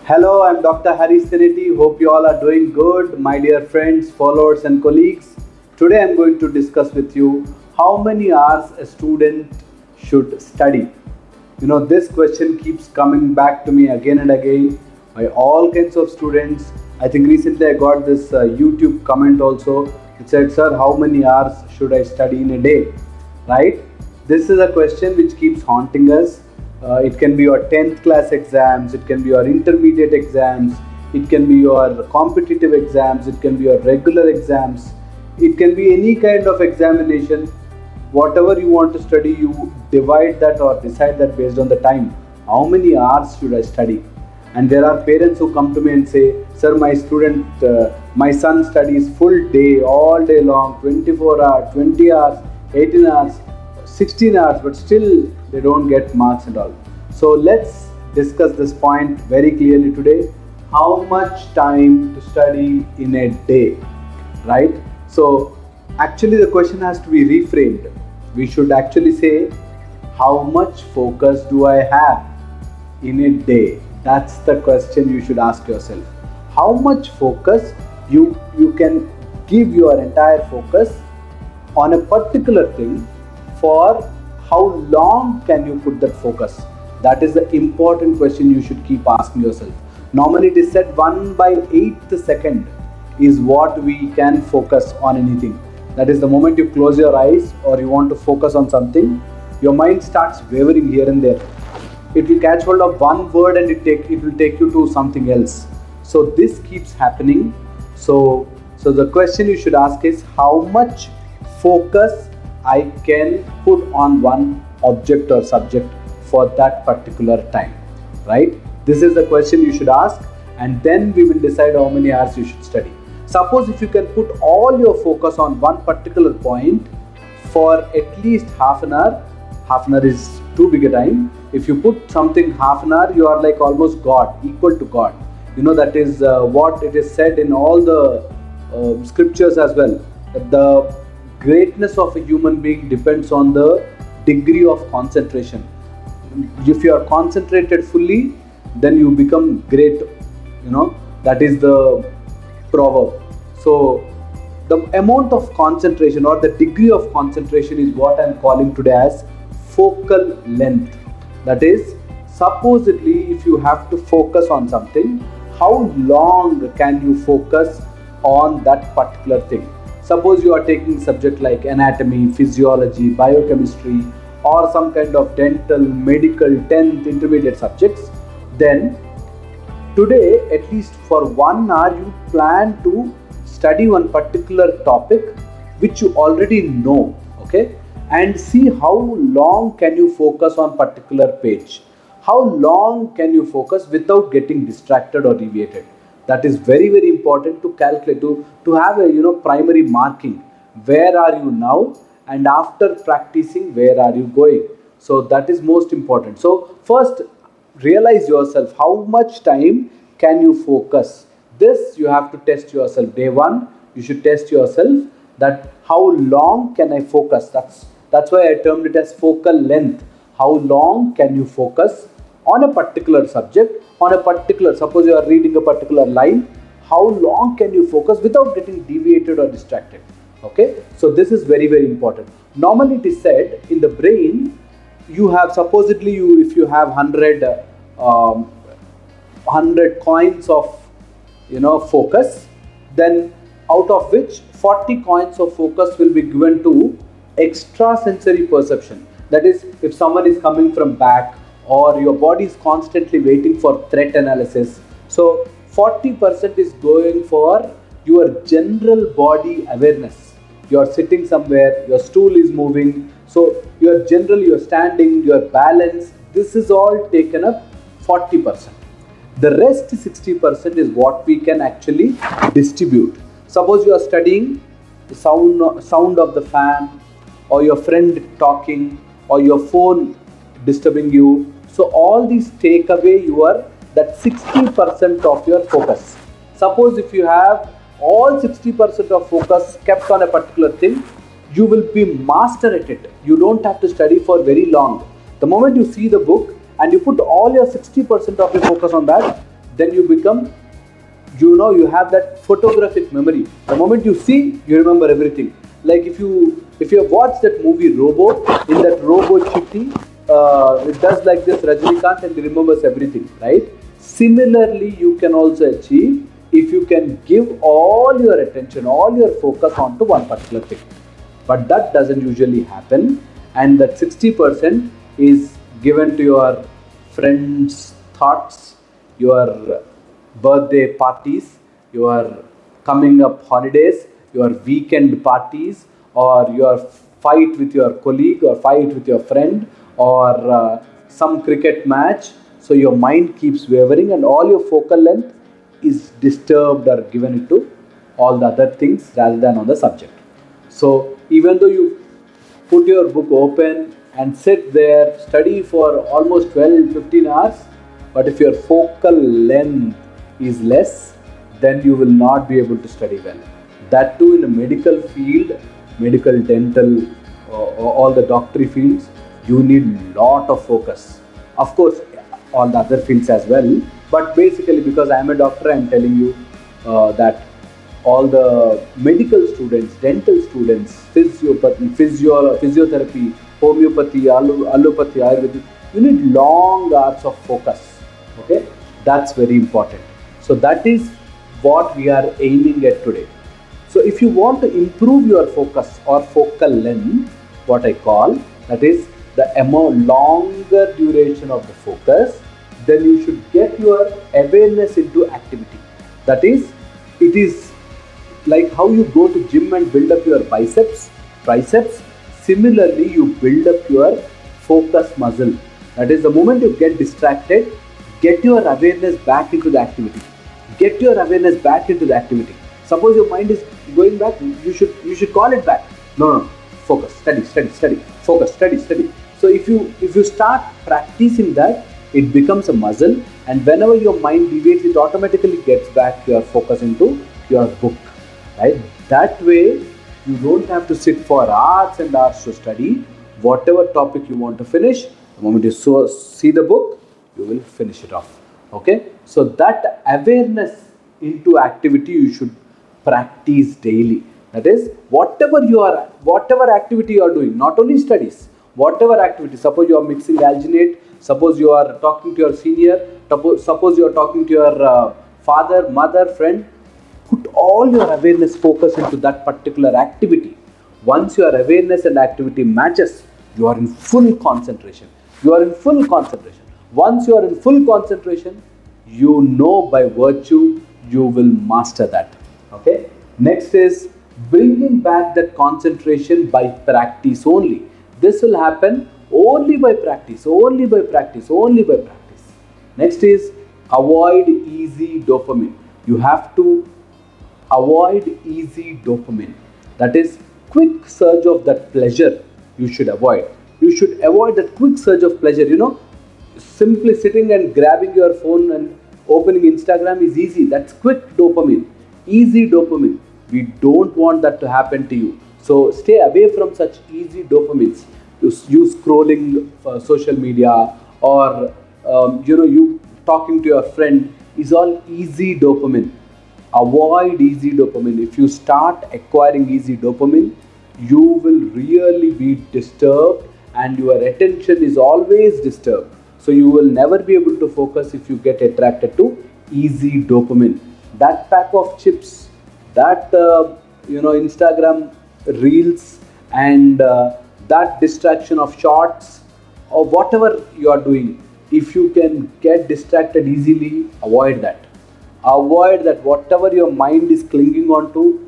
Hello, I'm Dr. Haris Trinity. Hope you all are doing good, my dear friends, followers, and colleagues. Today I'm going to discuss with you how many hours a student should study. This question keeps coming back to me again and again by all kinds of students. I think recently I got this YouTube comment also. It said, "Sir, how many hours should I study in a day?" Right? This is a question which keeps haunting us. It can be your 10th class exams, it can be your intermediate exams, it can be your competitive exams, it can be your regular exams, it can be any kind of examination. Whatever you want to study, you divide that or decide that based on the time. How many hours should I study? And there are parents who come to me and say, "Sir, my son studies full day, all day long, 24 hours, 20 hours, 18 hours, 16 hours, but still they don't get marks and all." So let's discuss this point very clearly today. How much time to study in a day, right? So actually the question has to be reframed. We should actually say, how much focus do I have in a day? That's the question you should ask yourself. How much focus you can give your entire focus on a particular thing. For how long can you put that focus? That is the important question you should keep asking yourself. Normally it is said 1/8 second is what we can focus on anything. That is the moment you close your eyes or you want to focus on something, your mind starts wavering here and there. It will catch hold of one word and it will take you to something else. So this keeps happening. So the question you should ask is, how much focus I can put on one object or subject for that particular time, right? This is the question you should ask, and then we will decide how many hours you should study. Suppose if you can put all your focus on one particular point for at least half an hour is too big a time. If you put something half an hour, you are like almost God, equal to God. That is what it is said in all the scriptures as well. That the greatness of a human being depends on the degree of concentration. If you are concentrated fully, then you become great. That is the proverb. So the amount of concentration or the degree of concentration is what I am calling today as focal length. That is, supposedly if you have to focus on something, how long can you focus on that particular thing? Suppose you are taking subject like anatomy, physiology, biochemistry, or some kind of dental, medical, 10th intermediate subjects, then today at least for 1 hour you plan to study one particular topic which you already know, okay? And see how long can you focus on particular page. How long can you focus without getting distracted or deviated? That is very, very important to calculate, to have a primary marking. Where are you now, and after practicing, where are you going? So that is most important. So first realize yourself, how much time can you focus. This you have to test yourself. Day one you should test yourself that how long can I focus. That's why I termed it as focal length. How long can you focus on a particular subject, suppose you are reading a particular line, how long can you focus without getting deviated or distracted? Okay, so this is very, very important. Normally it is said in the brain, you have supposedly if you have 100 coins of focus, then out of which 40 coins of focus will be given to extrasensory perception. That is, if someone is coming from back, or your body is constantly waiting for threat analysis, so 40% is going for your general body awareness. You are sitting somewhere, your stool is moving, so your standing, your balance, this is all taken up 40%. The rest 60% is what we can actually distribute. Suppose you are studying the sound of the fan, or your friend talking, or your phone disturbing you. So all these take away that 60% of your focus. Suppose if you have all 60% of focus kept on a particular thing, you will be master at it. You don't have to study for very long. The moment you see the book and you put all your 60% of your focus on that, then you become, you have that photographic memory. The moment you see, you remember everything. Like if you have watched that movie Robo, in that Robo Chitti, it does like this Rajnikant and he remembers everything, right? Similarly, you can also achieve if you can give all your attention, all your focus onto one particular thing. But that doesn't usually happen, and that 60% is given to your friends' thoughts, your birthday parties, your coming up holidays, your weekend parties, or your fight with your colleague, or fight with your friend, or some cricket match. So your mind keeps wavering, and all your focal length is disturbed or given into all the other things rather than on the subject. So even though you put your book open and sit there, study for almost 12-15 hours, but if your focal length is less, then you will not be able to study well. That too in a medical field, medical, dental, all the doctory fields, you need lot of focus. Of course, all the other fields as well, but basically because I am a doctor, I am telling you that all the medical students, dental students, physiotherapy, homeopathy, allopathy, Ayurvedic, you need long hours of focus. Okay, that's very important. So that is what we are aiming at today. So if you want to improve your focus or focal length, what I call, that is the amount longer duration of the focus, then you should get your awareness into activity. That is, it is like how you go to gym and build up your biceps, triceps. Similarly, you build up your focus muscle. That is, the moment you get distracted, get your awareness back into the activity. Get your awareness back into the activity. Suppose your mind is going back, you should call it back. No. Focus, study, focus, study. So if you start practicing that, it becomes a muscle, and whenever your mind deviates, it automatically gets back your focus into your book. Right? That way, you don't have to sit for hours and hours to study. Whatever topic you want to finish, the moment you see the book, you will finish it off. Okay? So that awareness into activity you should practice daily. That is, whatever activity you are doing, not only studies, whatever activity. Suppose you are mixing alginate, suppose you are talking to your senior, suppose you are talking to your father, mother, friend. Put all your awareness focus into that particular activity. Once your awareness and activity matches, you are in full concentration. Once you are in full concentration, you know by virtue you will master that. Okay. Next is bringing back that concentration by practice only. This will happen only by practice. Next is avoid easy dopamine. You have to avoid easy dopamine. That is, quick surge of that pleasure you should avoid. You should avoid that quick surge of pleasure. Simply sitting and grabbing your phone and opening Instagram is easy. That's quick dopamine, easy dopamine. We don't want that to happen to you. So stay away from such easy dopamines. You scrolling social media, or you talking to your friend is all easy dopamine. Avoid easy dopamine. If you start acquiring easy dopamine, you will really be disturbed, and your attention is always disturbed. So you will never be able to focus if you get attracted to easy dopamine. That pack of chips, that Instagram reels, and that distraction of shorts, or whatever you are doing, if you can get distracted easily, avoid that. Whatever your mind is clinging on to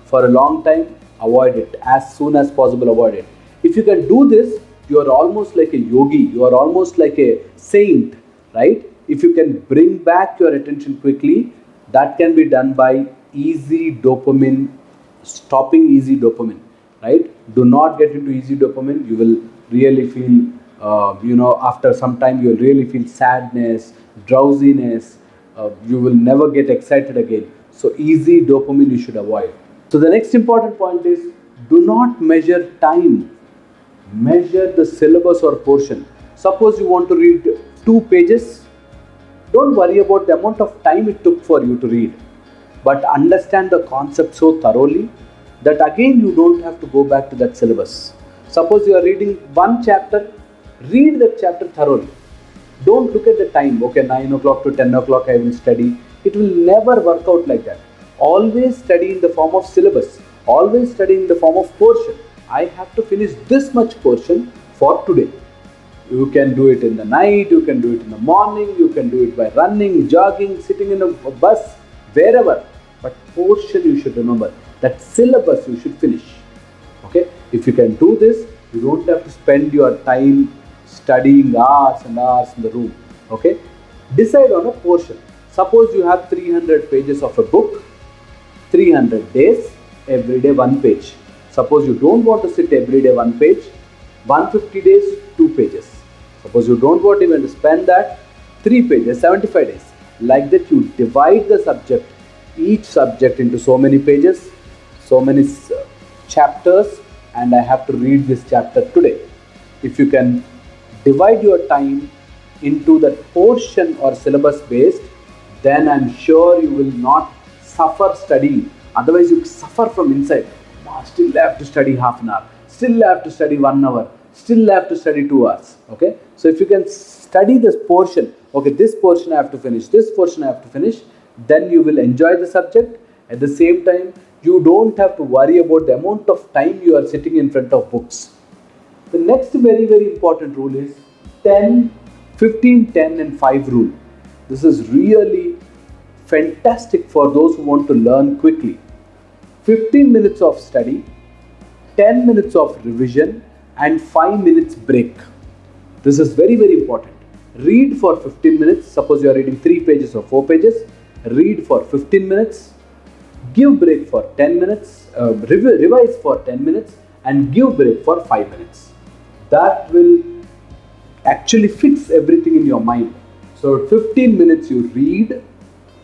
for a long time, avoid it as soon as possible. Avoid it. If you can do this, you are almost like a yogi, you are almost like a saint, right? If you can bring back your attention quickly, that can be done by easy dopamine, stopping easy dopamine, right? Do not get into easy dopamine. You will really feel after some time you will really feel sadness, drowsiness. You will never get excited again. So easy dopamine you should avoid. So the next important point is, do not measure time. Measure the syllabus or portion. Suppose you want to read 2 pages, Don't worry about the amount of time it took for you to read, but understand the concept so thoroughly that again you don't have to go back to that syllabus. Suppose you are reading one chapter, read that chapter thoroughly. Don't look at the time, okay, 9 o'clock to 10 o'clock I will study. It will never work out like that. Always study in the form of syllabus, always study in the form of portion. I have to finish this much portion for today. You can do it in the night, you can do it in the morning, you can do it by running, jogging, sitting in a bus, wherever. But portion you should remember, that syllabus you should finish. Okay, if you can do this, you don't have to spend your time studying hours and hours in the room. Okay, decide on a portion. Suppose you have 300 pages of a book, 300 days, every day one page. Suppose you don't want to sit every day one page, 150 days, 2 pages. Suppose you don't want even to spend that, 3 pages, 75 days. Like that you divide the subject, each subject into so many pages, so many chapters, and I have to read this chapter today. If you can divide your time into that portion or syllabus based, then I'm sure you will not suffer studying. Otherwise you suffer from inside. Still have to study half an hour, still have to study 1 hour, still have to study 2 hours. Okay, so if you can study this portion, okay, this portion I have to finish, this portion I have to finish, then you will enjoy the subject. At the same time, you don't have to worry about the amount of time you are sitting in front of books. The next very, very important rule is 10, 15, 10 and 5 rule. This is really fantastic for those who want to learn quickly. 15 minutes of study, 10 minutes of revision and 5 minutes break. This is very, very important. Read for 15 minutes. Suppose you are reading 3 pages or 4 pages. Read for 15 minutes. Give break for 10 minutes. Revise for 10 minutes and give break for 5 minutes. That will actually fix everything in your mind. So 15 minutes you read,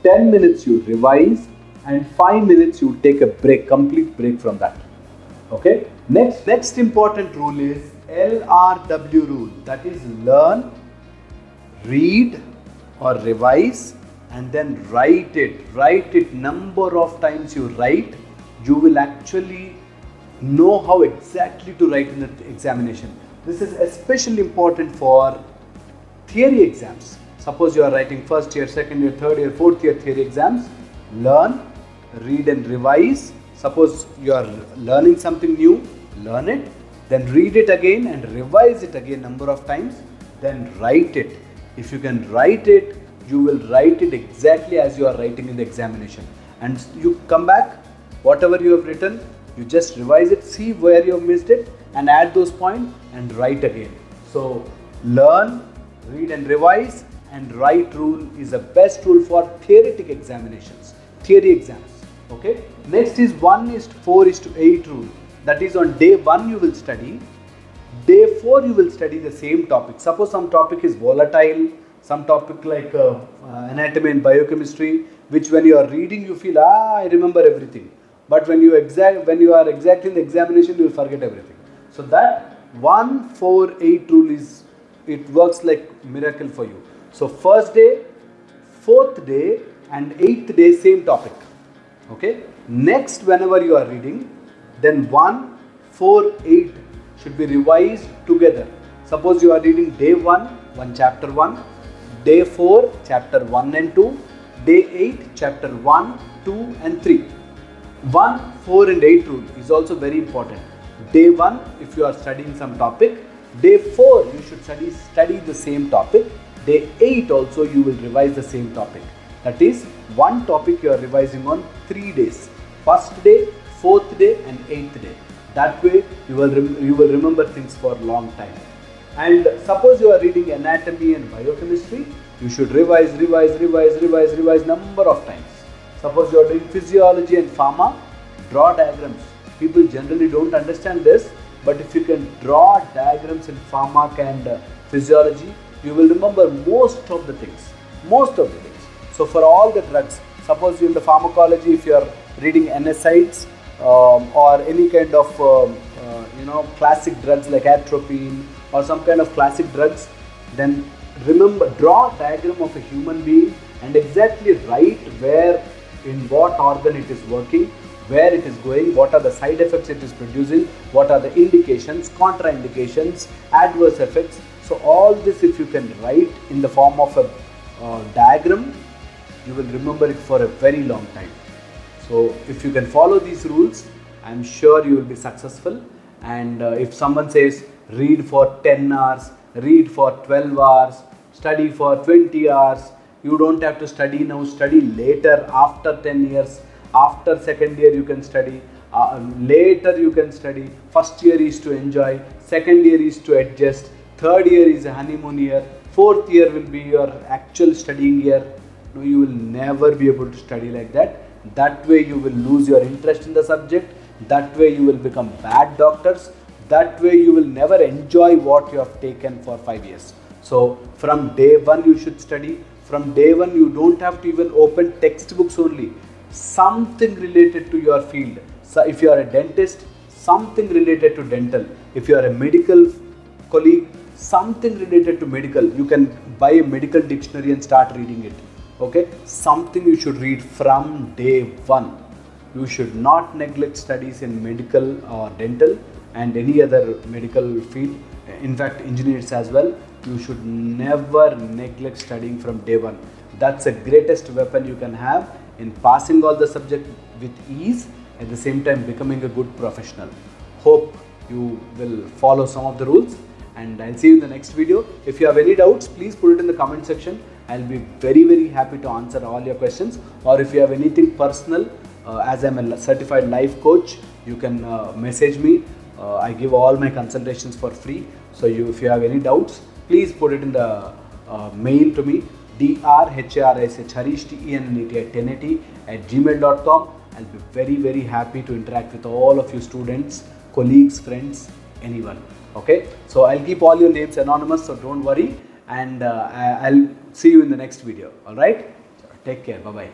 10 minutes you revise, and 5 minutes you take a break, complete break from that. Okay. Next important rule is LRW rule. That is learn, read or revise and then write it. Write it. Number of times you write, you will actually know how exactly to write in the examination. This is especially important for theory exams. Suppose you are writing first year, second year, third year, fourth year theory exams. Learn, read and revise. Suppose you are learning something new, learn it, then read it again and revise it again number of times, then write it. If you can write it, you will write it exactly as you are writing in the examination. And you come back, whatever you have written, you just revise it, see where you have missed it and add those points and write again. So learn, read and revise and write rule is the best rule for theoretic examinations, theory exams. Okay. Next is 1:4:8 rule. That is on day 1 you will study, day 4 you will study the same topic. Suppose some topic is volatile, some topic like anatomy and biochemistry, which when you are reading you feel, I remember everything. But when you are exactly in the examination, you will forget everything. So that 1:4:8 rule it works like miracle for you. So first day, 4th day and 8th day same topic. Okay. Next, whenever you are reading, then 1:4:8 should be revised together. Suppose you are reading day 1 chapter 1, day 4 chapter 1 and 2, day 8 chapter 1, 2 and 3. 1, 4 and 8 rule is also very important. Day 1 if you are studying some topic, day 4 you should study the same topic, day 8 also you will revise the same topic. That is one topic you are revising on 3 days, first day, 4th day and 8th day. That way you will remember things for a long time. And suppose you are reading anatomy and biochemistry, you should revise number of times. Suppose you are doing physiology and pharma, draw diagrams. People generally don't understand this, but if you can draw diagrams in pharma and physiology, you will remember most of the things. So for all the drugs, suppose you in the pharmacology, if you are reading NSAIDs or any kind of classic drugs like atropine or some kind of classic drugs, then remember, draw a diagram of a human being and exactly write where, in what organ it is working, where it is going, what are the side effects it is producing, what are the indications, contraindications, adverse effects. So all this, if you can write in the form of a diagram, you will remember it for a very long time. So if you can follow these rules, I am sure you will be successful. And if someone says read for 10 hours, read for 12 hours, study for 20 hours, you don't have to study now, study later after 10 years, after second year you can study, later you can study. First year is to enjoy, second year is to adjust, third year is a honeymoon year, fourth year will be your actual studying year. No, you will never be able to study like that. That way you will lose your interest in the subject. That way you will become bad doctors. That way you will never enjoy what you have taken for 5 years. So from day one you should study. From day one you don't have to even open textbooks only. Something related to your field. So if you are a dentist, something related to dental. If you are a medical colleague, something related to medical. You can buy a medical dictionary and start reading it. Okay, something you should read from day one. You should not neglect studies in medical or dental and any other medical field. In fact, engineers as well. You should never neglect studying from day one. That's the greatest weapon you can have in passing all the subjects with ease, at the same time becoming a good professional. Hope you will follow some of the rules, and I'll see you in the next video. If you have any doubts, please put it in the comment section. I'll be very happy to answer all your questions. Or if you have anything personal, as I'm a certified life coach, you can message me. I give all my consultations for free. So if you have any doubts, please put it in the mail to me, drharish@1080@gmail.com. I'll be very happy to interact with all of you students, colleagues, friends, anyone. Okay, so I'll keep all your names anonymous, so don't worry, and I'll see you in the next video. All right, take care. Bye bye.